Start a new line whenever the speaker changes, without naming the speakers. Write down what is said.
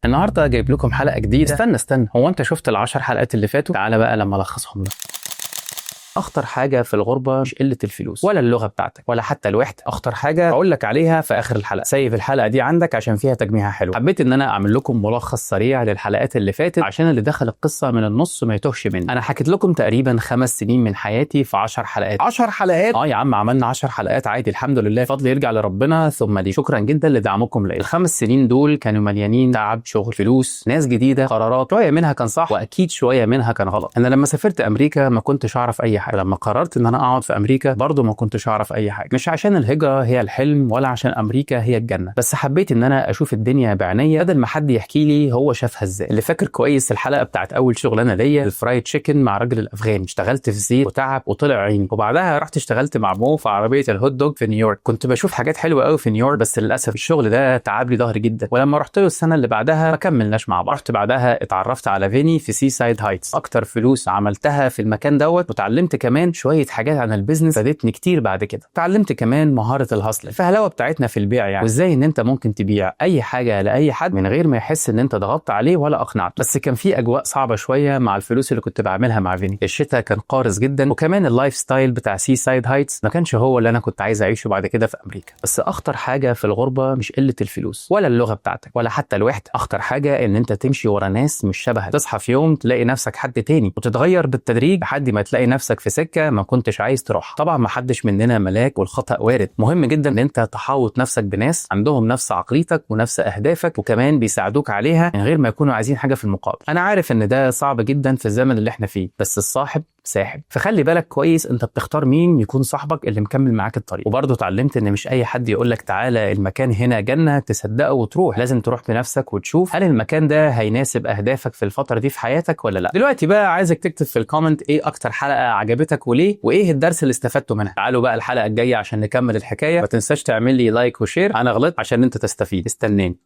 النهارده جايب لكم حلقه جديده. استنى هو انت شفت ال10 حلقات اللي فاتوا؟ تعالى بقى لما الخصهم لك. اخطر حاجه في الغربه مش قله الفلوس ولا اللغه بتاعتك ولا حتى الوحده، اخطر حاجه اقول لك عليها في اخر الحلقه. سيب الحلقه دي عندك عشان فيها تجميعها حلو. حبيت ان انا اعمل لكم ملخص سريع للحلقات اللي فاتت عشان اللي دخل القصه من النص ما يتوهش مني. انا حكيت لكم تقريبا 5 سنين من حياتي في 10 حلقات. 10 حلقات يا عم، عملنا 10 حلقات عادي الحمد لله، فضل يرجع لربنا ثم لي. شكرا جدا لدعمكم ليا. ال5 سنين دول كانوا مليانين تعب، شغل، فلوس، ناس جديده، قرارات، شويه منها كان صح واكيد شويه منها كان غلط. انا لما سافرت امريكا ما كنتش اعرف اي حاجه، لما قررت ان انا اقعد في امريكا برضه ما كنتش اعرف اي حاجه. مش عشان الهجره هي الحلم ولا عشان امريكا هي الجنه، بس حبيت ان انا اشوف الدنيا بعينيا بدل ما حد يحكي لي هو شافها ازاي. اللي فاكر كويس الحلقه بتاعت اول شغلانه ليا، الفرايد تشيكن مع الراجل الافغاني. اشتغلت في زيت وتعب وطلع عيني، وبعدها رحت اشتغلت مع مو في عربيه الهوت دوج في نيويورك. كنت بشوف حاجات حلوه قوي في نيويورك، بس للاسف الشغل ده تعب لي ظهري جدا. ولما رحت له السنه اللي بعدها ما كملناش مع بعض. رحت بعدها اتعرفت على فيني في سي سايد هايتس، اكتر فلوس عملتها في المكان دوت، وتعلمت كمان شويه حاجات عن البيزنس فادتني كتير بعد كده. اتعلمت كمان مهاره الهاسل، الفهلوه بتاعتنا في البيع يعني، وازاي ان انت ممكن تبيع اي حاجه لاي حد من غير ما يحس ان انت ضغطت عليه ولا اقنعته. بس كان في اجواء صعبه شويه مع الفلوس اللي كنت بعملها مع فيني. الشتاء كان قارس جدا، وكمان اللايف ستايل بتاع سي سايد هايتس ما كانش هو اللي انا كنت عايز اعيشه بعد كده في امريكا. بس اخطر حاجه في الغربه مش قله الفلوس ولا اللغه بتاعتك ولا حتى الوحده، اخطر حاجه ان انت تمشي ورا ناس مش شبهك. تصحى في يوم تلاقي نفسك حد تاني، وتتغير بالتدريج لحد ما تلاقي نفسك في سكه ما كنتش عايز تروح. طبعا ما حدش مننا ملاك والخطأ وارد. مهم جدا ان انت تحاوط نفسك بناس عندهم نفس عقليتك ونفس اهدافك، وكمان بيساعدوك عليها من غير ما يكونوا عايزين حاجه في المقابل. انا عارف ان ده صعب جدا في الزمن اللي احنا فيه، بس الصاحب ساحب، فخلي بالك كويس انت بتختار مين يكون صاحبك اللي مكمل معاك الطريق. وبرضه اتعلمت ان مش اي حد يقول لك تعالى المكان هنا جنه تصدقه وتروح، لازم تروح بنفسك وتشوف هل المكان ده هيناسب اهدافك في الفتره دي في حياتك ولا لا. دلوقتي بقى عايزك تكتب في الكومنت ايه اكتر حلقه عجبتك وليه، وايه الدرس اللي استفدته منها. تعالوا بقى الحلقه الجايه عشان نكمل الحكايه. ما تنساش تعمل لي لايك وشير. انا غلطت عشان انت تستفيد. استناني.